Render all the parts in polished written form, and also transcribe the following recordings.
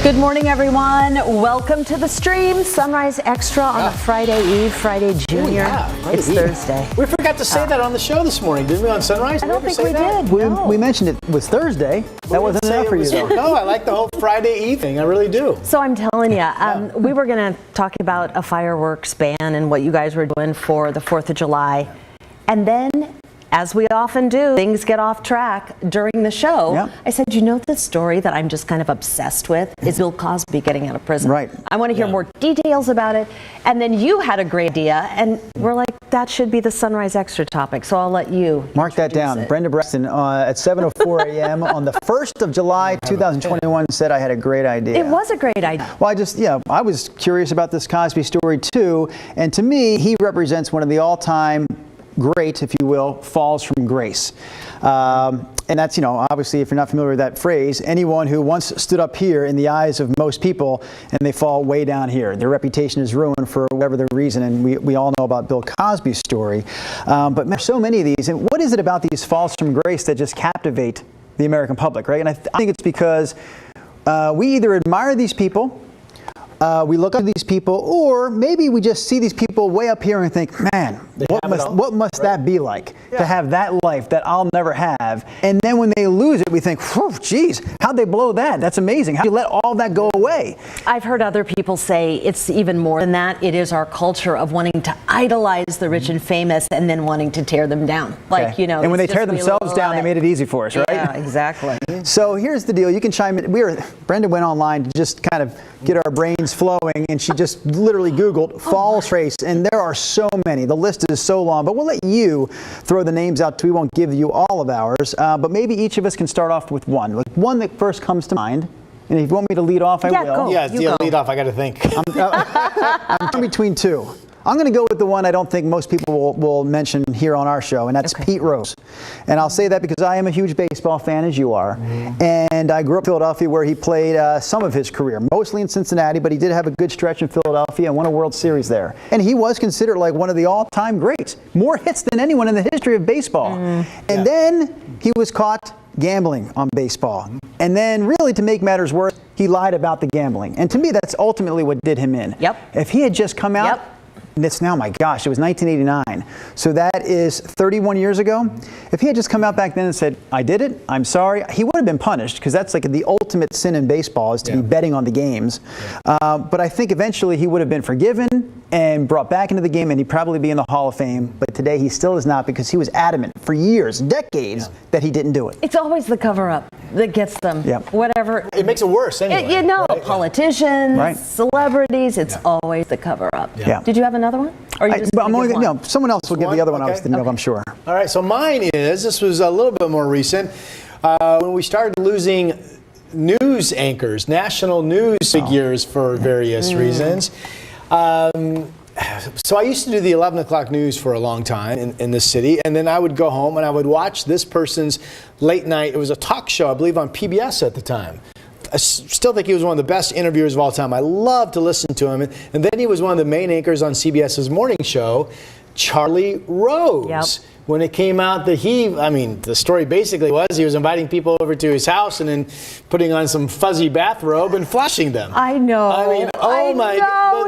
Good morning, everyone. Welcome to the stream. Sunrise Extra on a Friday Eve, Friday Junior. It's Thursday. We forgot to say that on the show this morning, didn't we, on Sunrise? I don't think we that? did. No. We mentioned it was Thursday. That wasn't enough for you, though. No, I like the whole Friday evening. I really do. So I'm telling you, we were going to talk about a fireworks ban and what you guys were doing for the 4th of July. And then, as we often do, things get off track during the show. Yep. I said, you know the story that I'm just kind of obsessed with is Bill Cosby getting out of prison. Right. I want to hear more details about it. And then you had a great idea, and we're like, that should be the Sunrise Extra topic. So I'll let you mark that down. it. Brenda Braxton at 7:04 a.m. on the 1st of July, 2021 said I had a great idea. It was a great idea. Well, I was curious about this Cosby story too. And to me, he represents one of the all-time great, if you will, falls from grace. And that's, obviously, if you're not familiar with that phrase, anyone who once stood up here in the eyes of most people and they fall way down here. Their reputation is ruined for whatever the reason. And we all know about Bill Cosby's story. But there's so many of these. And what is it about these falls from grace that just captivate the American public, right? And I think it's because we either admire these people, we look up to these people, or maybe we just see these people way up here and think, man, what must that be like to have that life that I'll never have? And then when they lose it, we think, whew, geez, how'd they blow that? That's amazing. How'd you let all that go away? I've heard other people say it's even more than that. It is our culture of wanting to idolize the rich and famous and then wanting to tear them down. Like, and when they tear themselves down, they made it easy for us, right? Yeah, exactly. So here's the deal. You can chime in. Brenda went online to just kind of get our brains flowing, and she just literally Googled false race, and there are so many. The list is so long, but we'll let you throw the names out too. We won't give you all of ours, but maybe each of us can start off with one. Like one that first comes to mind. And if you want me to lead off, I will. Go. Yeah, lead off. I got to think. I'm between two. I'm going to go with the one I don't think most people will mention here on our show, and that's Pete Rose. And I'll say that because I am a huge baseball fan, as you are. And I grew up in Philadelphia, where he played some of his career, mostly in Cincinnati, but he did have a good stretch in Philadelphia and won a World Series there. And he was considered like one of the all-time greats, more hits than anyone in the history of baseball. And then he was caught gambling on baseball. And then really, to make matters worse, he lied about the gambling. And to me, that's ultimately what did him in. If he had just come out, and it's now, my gosh, it was 1989. So that is 31 years ago. If he had just come out back then and said, I did it, I'm sorry, he would have been punished, because that's like the ultimate sin in baseball is to be betting on the games. But I think eventually he would have been forgiven and brought back into the game, and he'd probably be in the Hall of Fame. But today he still is not, because he was adamant for years, decades, that he didn't do it. It's always the cover-up that gets them. Whatever. It makes it worse anyway. Politicians, celebrities, it's always the cover-up. Did you have another one? Or someone else will give the other one I was thinking of, I'm sure. All right, so mine this was a little bit more recent. When we started losing news anchors, national news figures for various reasons. So I used to do the 11 o'clock news for a long time in this city, and then I would go home and I would watch this person's late night. It was a talk show, I believe, on PBS at the time. I still think he was one of the best interviewers of all time. I love to listen to him. And then he was one of the main anchors on CBS's morning show, Charlie Rose. When it came out that the story basically was he was inviting people over to his house and then putting on some fuzzy bathrobe and flashing them. I know.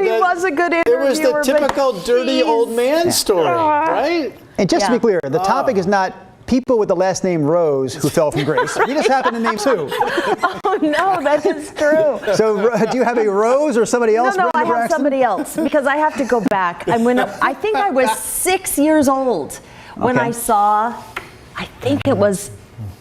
He was a good interviewer. It was the typical dirty old man story, right? And just to be clear, the topic is not people with the last name Rose who fell from grace. You just happen to name two. Oh, no, that is true. So do you have a Rose or somebody else? No, I have somebody else, because I have to go back. I think I was 6 years old when I saw, I think it was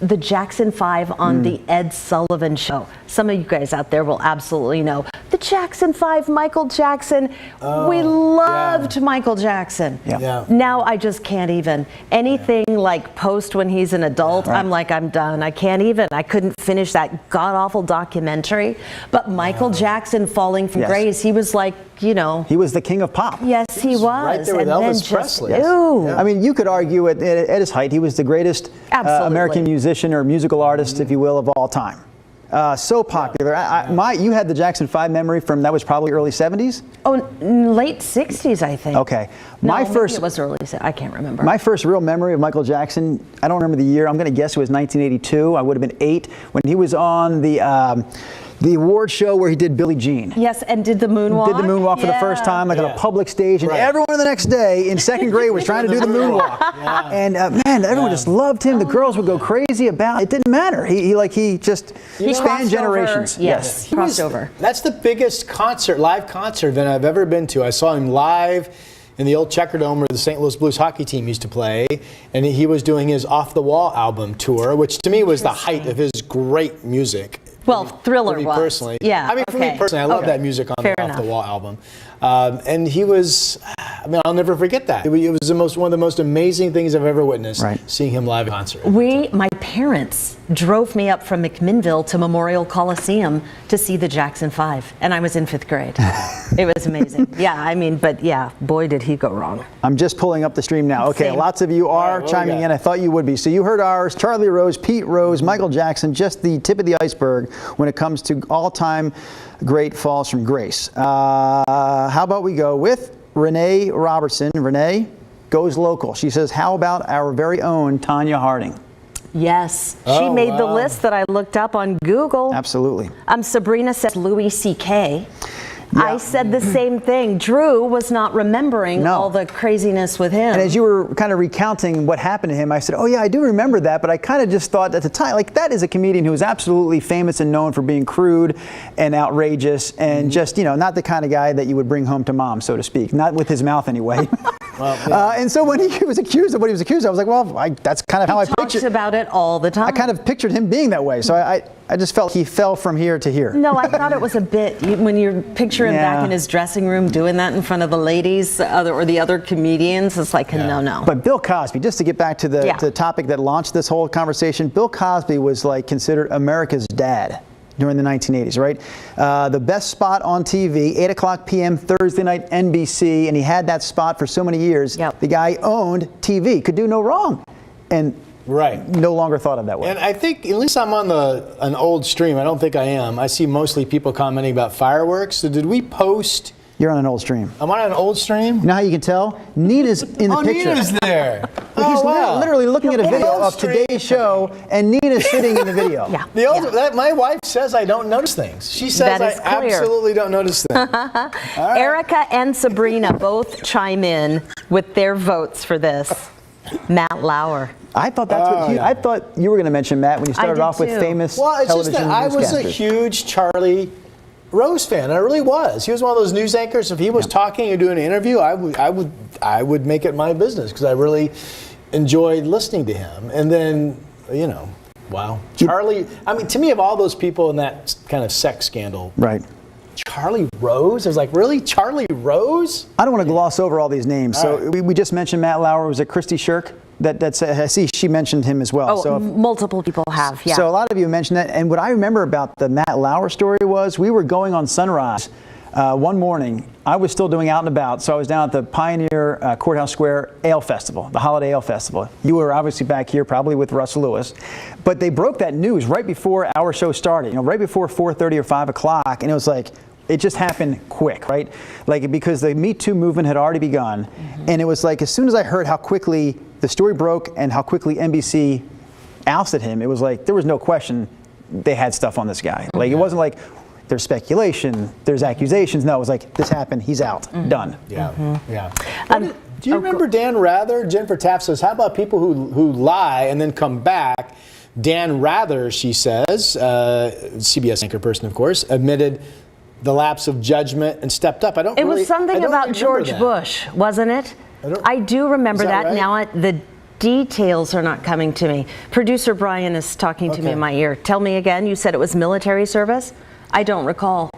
the Jackson 5 on the Ed Sullivan Show. Some of you guys out there will absolutely know. The Jackson 5, Michael Jackson. We loved Michael Jackson. Now I just can't even. Anything like post when he's an adult, I'm like, I'm done. I can't even. I couldn't finish that god-awful documentary. But Michael Jackson falling from grace, he was like, He was the king of pop. Yes, he was. Right there with Elvis Presley. I mean, you could argue at his height, he was the greatest American musician or musical artist, if you will, of all time. So popular. You had the Jackson 5 memory from, that was probably early 70s? Oh, late 60s, I think. Okay. Maybe it was early, I can't remember. My first real memory of Michael Jackson, I don't remember the year, I'm going to guess it was 1982. I would have been 8 when he was on the The award show where he did Billie Jean. Yes, and did the moonwalk. Did the moonwalk for the first time, like on a public stage, and everyone the next day in second grade was trying to do the moonwalk. And man, everyone just loved him. The girls would go crazy about it. It didn't matter. He just spanned generations. Yes, he crossed over. That's the biggest live concert event I've ever been to. I saw him live in the old Checker Dome where the St. Louis Blues hockey team used to play, and he was doing his Off the Wall album tour, which to me was the height of his great music. Well, Thriller for me was. personally. Yeah. I mean, for me personally, I love that music on the Off the Wall album. And he was, I mean, I'll never forget that. It was one of the most amazing things I've ever witnessed, seeing him live in concert. My parents drove me up from McMinnville to Memorial Coliseum to see the Jackson 5, and I was in 5th grade. It was amazing. Yeah, I mean, but yeah, boy, did he go wrong. I'm just pulling up the stream now. Okay, Same. lots of you are chiming in. I thought you would be. So you heard ours, Charlie Rose, Pete Rose, Michael Jackson, just the tip of the iceberg when it comes to all-time great falls from grace. How about we go with Renee Robertson. Renee goes local. She says, how about our very own Tanya Harding? Yes, she made the list that I looked up on Google. Absolutely. Sabrina says Louis C.K. Yeah. I said the same thing. Drew was not remembering all the craziness with him. And as you were kind of recounting what happened to him, I said, oh yeah, I do remember that, but I kind of just thought at the time, like, that is a comedian who is absolutely famous and known for being crude and outrageous and just, not the kind of guy that you would bring home to mom, so to speak. Not with his mouth anyway. And so when he was accused of what he was accused of, I was like, well, that's kind of how I pictured. He talks about it all the time. I kind of pictured him being that way. So I just felt he fell from here to here. No, I thought it was a bit. When you picture him back in his dressing room doing that in front of the ladies or the other comedians, it's like, no. But Bill Cosby, just to get back to the topic that launched this whole conversation, Bill Cosby was like considered America's dad during the 1980s, right? The best spot on TV, 8 o'clock p.m. Thursday night, NBC, and he had that spot for so many years. The guy owned TV, could do no wrong. And no longer thought of that way. And I think, at least I'm on an old stream. I don't think I am. I see mostly people commenting about fireworks. So did we post? You're on an old stream. I'm on an old stream? You know how you can tell? Nina's in the picture. Nina's there. He's literally looking at a video of today's show, and Nina's sitting in the video. My wife says I don't notice things. She says I absolutely don't notice things. Erica and Sabrina both chime in with their votes for this. Matt Lauer. I thought that's what I thought you were going to mention, Matt, when you started off with famous television newscasters. Well, it's just that I was a huge Charlie Rose fan. I really was. He was one of those news anchors. If he was talking or doing an interview, I would make it my business because I really enjoyed listening to him. And then, wow, Charlie. I mean, to me, of all those people in that kind of sex scandal, Charlie Rose? I was like, really? Charlie Rose? I don't want to gloss over all these names. We just mentioned Matt Lauer. Was it Christy Shirk? I see she mentioned him as well. Oh, multiple people have, So a lot of you mentioned that. And what I remember about the Matt Lauer story was we were going on Sunrise one morning. I was still doing Out and About, so I was down at the Pioneer Courthouse Square Ale Festival, the Holiday Ale Festival. You were obviously back here, probably with Russ Lewis. But they broke that news right before our show started, right before 4:30 or 5 o'clock, and it was like, it just happened quick, right? Like, because the Me Too movement had already begun, and it was like, as soon as I heard how quickly the story broke and how quickly NBC ousted him, it was like, there was no question they had stuff on this guy. Like, it wasn't like, there's speculation, there's accusations. No, it was like, this happened, he's out, done. Do you remember Dan Rather? Jennifer Taft says, how about people who lie and then come back? Dan Rather, she says, CBS anchor person, of course, admitted the lapse of judgment and stepped up. It was something about George Bush, wasn't it? I do remember that. Right? Now the details are not coming to me. Producer Brian is talking to me in my ear. Tell me again, you said it was military service? I don't recall.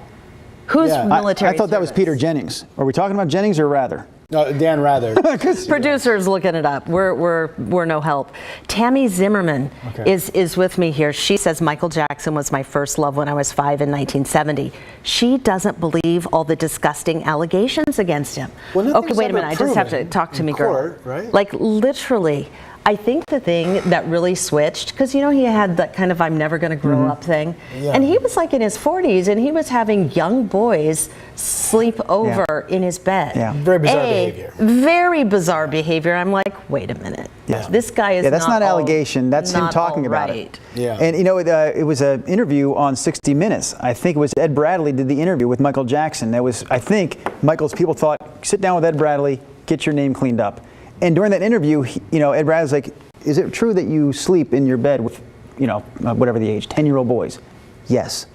Who's military I thought that was Peter Jennings. Are we talking about Jennings or Rather? No, Dan Rather. Producer's looking it up. We're no help. Tammy Zimmerman is with me here. She says Michael Jackson was my first love when I was 5 in 1970. She doesn't believe all the disgusting allegations against him. Well, okay, wait a minute. I just have to talk to me, girl. Right? Like, literally, I think the thing that really switched, because he had that kind of I'm never going to grow up thing, and he was like in his 40s, and he was having young boys sleep over in his bed. Yeah. Very bizarre behavior. Very bizarre behavior. I'm like, wait a minute. Yeah. This guy is that's not allegation. That's him talking about it. Yeah. And it was an interview on 60 Minutes. I think it was Ed Bradley did the interview with Michael Jackson. I think Michael's people thought, sit down with Ed Bradley, get your name cleaned up. And during that interview, Ed Bradley's like, is it true that you sleep in your bed with, whatever the age, 10-year-old boys? Yes.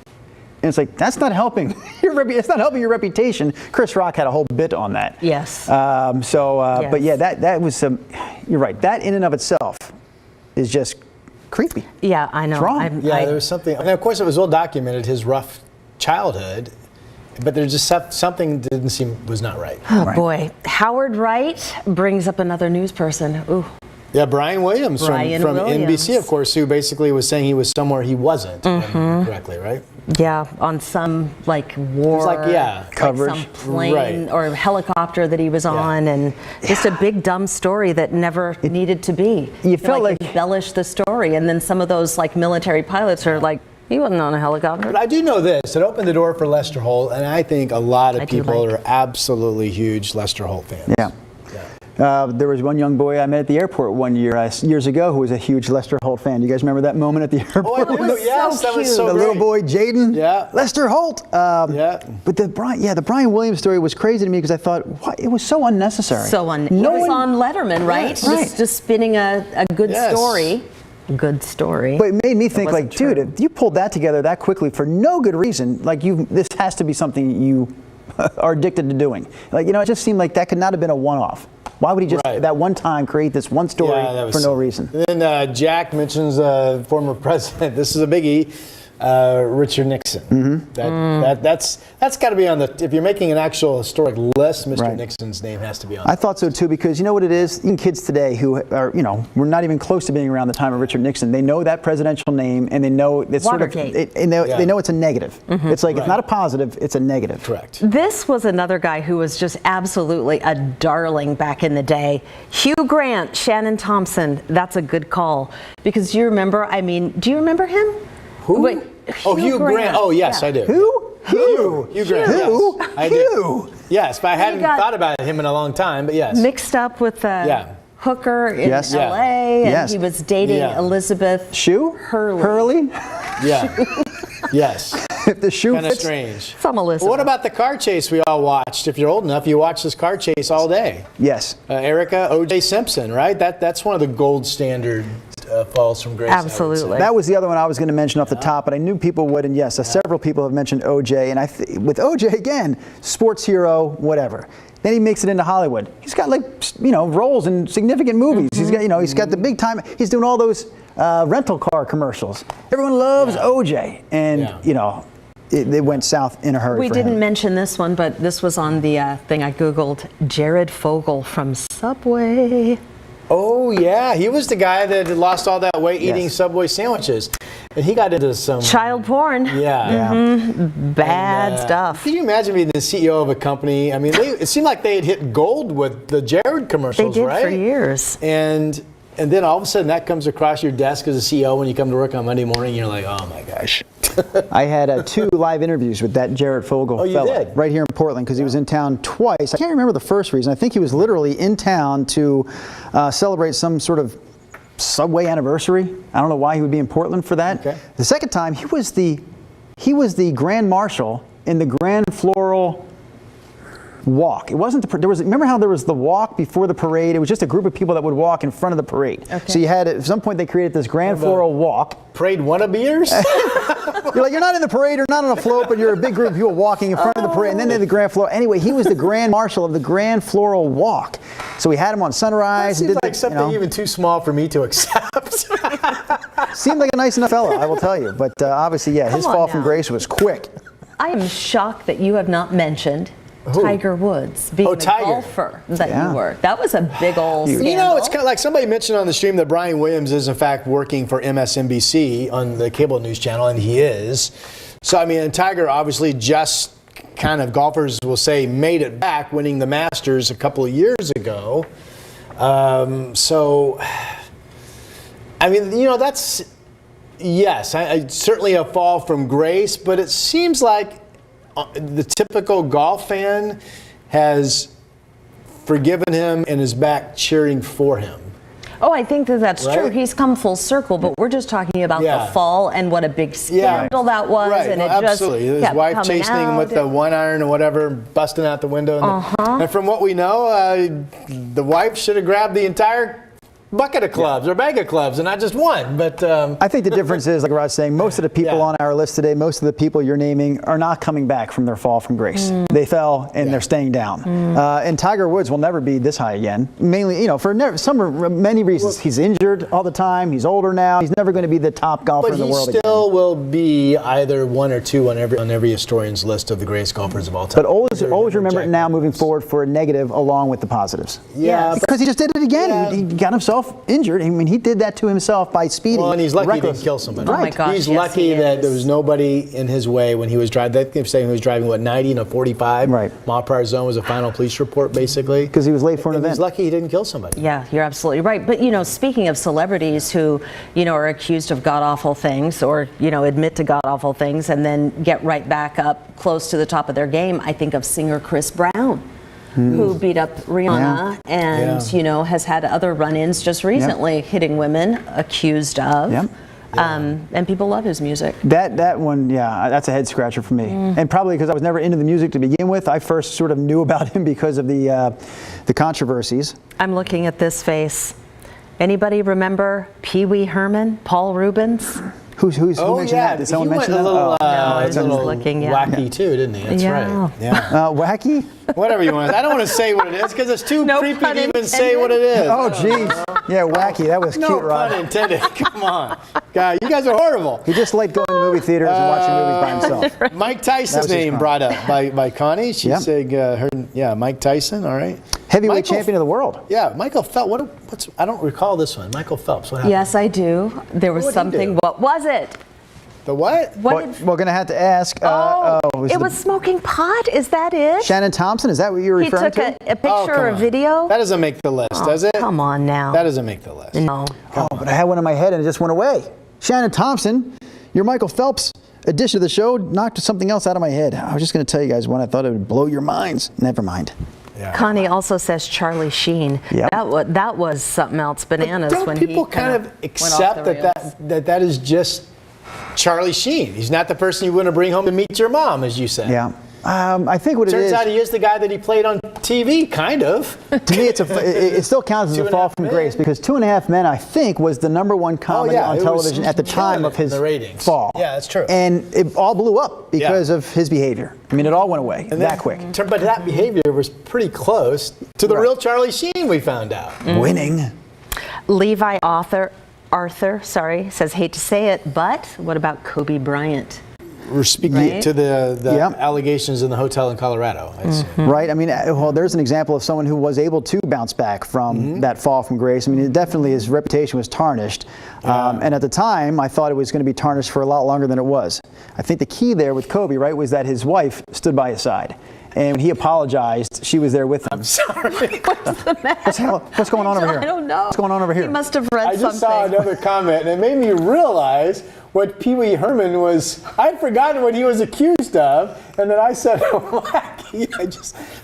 And it's like, that's not helping. It's not helping your reputation. Chris Rock had a whole bit on that. Yes. Yes. But yeah, that was some. You're right. That in and of itself is just creepy. Yeah, I know. It's wrong. There was something. And of course, it was well documented, his rough childhood. But there's just something was not right. Oh boy, Howard Wright brings up another news person. Ooh. Yeah, Brian Williams from NBC, of course, who basically was saying he was somewhere he wasn't, if I remember correctly, right? Yeah, on some war, coverage, some plane or helicopter that he was on, and just a big dumb story that never needed to be. You felt like embellish the story, and then some of those military pilots are like, he wasn't on a helicopter. But I do know this. It opened the door for Lester Holt, and I think a lot of people are absolutely huge Lester Holt fans. Yeah. There was one young boy I met at the airport one year, years ago, who was a huge Lester Holt fan. You guys remember that moment at the airport? Oh, I do. Yes, that was so the great. little boy, Jaden. Yeah. Lester Holt. But the Brian Williams story was crazy to me because I thought, what? It was so unnecessary. He was on Letterman, right? Yes. Just spinning a good story. Good story. But it made me think, dude, if you pulled that together that quickly for no good reason, this has to be something you are addicted to doing. It just seemed like that could not have been a one-off. Why would he just that one time create this one story for no reason? And then Jack mentions former president. This is a biggie. Richard Nixon. Mm-hmm. That's got to be on the. If you're making an actual historic list, Mr. Nixon's name has to be on. I thought so too, because you know what it is. Even kids today who are, we're not even close to being around the time of Richard Nixon. They know that presidential name, and they know it's Watergate. They know it's a negative. Mm-hmm. It's like it's not a positive; it's a negative. Correct. This was another guy who was just absolutely a darling back in the day. Hugh Grant, Shannon Thompson. That's a good call because you remember. I mean, do you remember him? Who? Wait, Hugh Grant. Oh, yes, I do. Who? Hugh Grant. Who? Yes, I do. Yes, but I hadn't thought about him in a long time, but yes. Mixed up with hooker in L.A. And he was dating Elizabeth Hurley. Yeah. Yes. If the shoe kind of fits. Strange. Some Elizabeth. What about the car chase we all watched? If you're old enough, you watched this car chase all day. Yes. Erica, O.J. Simpson, right? That's one of the gold standard falls from grace. Absolutely. That was the other one I was going to mention off the top, but I knew people would, and yes, several people have mentioned O.J. And with O.J. again, sports hero, whatever. Then he makes it into Hollywood. He's got roles in significant movies. Mm-hmm. He's got the big time. He's doing all those rental car commercials. Everyone loves O.J. And it went south in a hurry. We for didn't him. mention this one, but this was on the thing I Googled. Jared Fogle from Subway. Oh, yeah. He was the guy that lost all that weight eating Subway sandwiches. And he got into some child porn. Yeah. Mm-hmm. Bad stuff. Can you imagine being the CEO of a company? I mean, it seemed like they had hit gold with the Jared commercials, right? They did for years. And then all of a sudden that comes across your desk as a CEO when you come to work on Monday morning, and you're like, oh my gosh. I had 2 live interviews with that Jared Fogle fella right here in Portland because he was in town twice. I can't remember the first reason. I think he was literally in town to celebrate some sort of Subway anniversary. I don't know why he would be in Portland for that. Okay. The second time, he was the Grand Marshal in the Grand Floral Walk. It wasn't remember how there was the walk before the parade? It was just a group of people that would walk in front of the parade. Okay. So you had, at some point they created this Grand Floral Walk. Parade wannabeers? You're not in the parade or not on a float, but you're a big group of people walking in front of the parade, and then they had the Grand Floral. Anyway, he was the Grand Marshal of the Grand Floral Walk. So we had him on Sunrise. That seems like something even too small for me to accept. Seemed like a nice enough fella, I will tell you. But obviously, his fall from grace was quick. I am shocked that you have not mentioned Tiger Woods being the golfer that you were. That was a big old scandal. It's kind of like somebody mentioned on the stream that Brian Williams is in fact working for MSNBC on the cable news channel, and he is. So, I mean, and Tiger obviously just kind of, golfers will say, made it back, winning the Masters a couple of years ago. So, I mean, that's, yes, I certainly a fall from grace, but it seems like the typical golf fan has forgiven him and is back cheering for him. Oh, I think that's Right? true. He's come full circle, but we're just talking about the fall and what a big scandal that was. Right. And No, it just absolutely. His kept wife coming chasing him with the 1-iron or whatever, busting out the window. And from what we know, the wife should have grabbed the entire bucket of clubs or bag of clubs and not just one. But I think the difference is, like Rod's saying, most of the people on our list today, most of the people you're naming are not coming back from their fall from grace. They fell and they're staying down. And Tiger Woods will never be this high again. Mainly, for many reasons. He's injured all the time. He's older now. He's never going to be the top golfer in the world But he still will be either 1 or 2 on every historian's list of the greatest golfers of all time. But always remember it now moving forward for a negative along with the positives. Yeah. Because he just did it again. Yeah. He got himself injured. I mean, he did that to himself by speeding. Well, and he's lucky he reckless. didn't kill somebody. Oh my gosh, He's yes, lucky he that is. there was nobody in his way when he was driving. They were saying he was driving, 90 in a 45 mile per hour zone was a final police report, basically. Because he was late for an And event. he's lucky he didn't kill somebody. Yeah, you're absolutely right. But, speaking of celebrities who, are accused of god-awful things or, admit to god-awful things and then get right back up close to the top of their game, I think of singer Chris Brown, who beat up Rihanna and, has had other run-ins just recently, hitting women accused of. And people love his music. That one, that's a head scratcher for me. And probably because I was never into the music to begin with. I first sort of knew about him because of the controversies. I'm looking at this face. Anybody remember Pee Wee Herman, Paul Rubens? Who mentioned that? Did someone mention that? No, I was a just little looking, wacky too, didn't he? That's right. Yeah. Wacky? Whatever you want. I don't want to say what it is because it's too No creepy pun to even intended. say what it is. Oh, geez. Yeah, wacky. That was No cute, Rod. pun intended. Come on. God, you guys are horrible. He just liked going to movie theaters and watching movies by himself. Mike Tyson's his name crime. brought up by Connie. She said, Mike Tyson, all right. Heavyweight champion of the world. Yeah, Michael Phelps. I don't recall this one. Michael Phelps, what happened? Yes, I do. There was What did he something. do? What was it? The what? What did, We're going to have to ask. it was smoking pot. Is that it? Shannon Thompson. Is that what you're He referring took to? a picture or a on. video. That doesn't make the list, does it? Come on now. That doesn't make the list. No. But I had one in my head and it just went away. Shannon Thompson, your Michael Phelps addition to the show knocked something else out of my head. I was just going to tell you guys one. I thought it would blow your minds. Never mind. Yeah. Connie also says Charlie Sheen. Yep. That was something else bananas Don't when people he kind of went off accept the that rails. that is just Charlie Sheen? He's not the person you want to bring home to meet your mom, as you said. Yeah. I think what Turns it is. out he is the guy that he played on TV, kind of. To me, it still counts as Two a and a fall Half from Men. grace because 2.5 Men, I think, was the #1 comedy on it was television at the time killing of his the ratings. fall. Yeah, that's true. And it all blew up because of his behavior. I mean, it all went away And that quick. But that behavior was pretty close to the real Charlie Sheen, we found out. Winning. Levi Arthur says, hate to say it, but what about Kobe Bryant? We're speaking Right? to the Yeah. allegations in the hotel in Colorado, I assume. Right? I mean, well, there's an example of someone who was able to bounce back from that fall from grace. I mean, his reputation was tarnished. And at the time, I thought it was going to be tarnished for a lot longer than it was. I think the key there with Kobe, right, was that his wife stood by his side. And when he apologized, she was there with him. I'm sorry. What's the matter? What's going on over here? I don't know. What's going on over here? He must have read I just something. saw another comment, and it made me realize what Pee Wee Herman was. I'd forgotten what he was accused of, and then I said, wacky.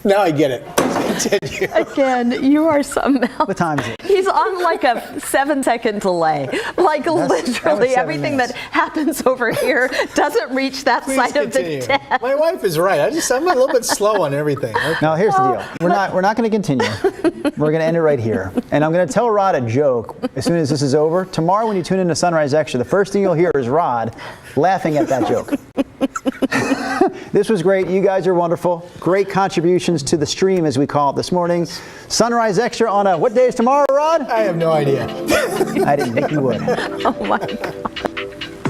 Now I get it. Continue. Again, you are something else. What time is it? He's on like a 7-second delay. Like that was literally 7 everything minutes. that happens over here doesn't reach that Please side continue. of the desk. My wife is right. I'm a little bit slow on everything. Okay. Now here's the deal. We're not going to continue. We're going to end it right here. And I'm going to tell Rod a joke as soon as this is over. Tomorrow when you tune into Sunrise Extra, the first thing you'll hear is Rod laughing at that joke. This was great. You guys are wonderful. Great contributions to the stream, as we call it this morning. Sunrise Extra on what day is tomorrow, Rod? I have no idea. I didn't think you would. Oh my God.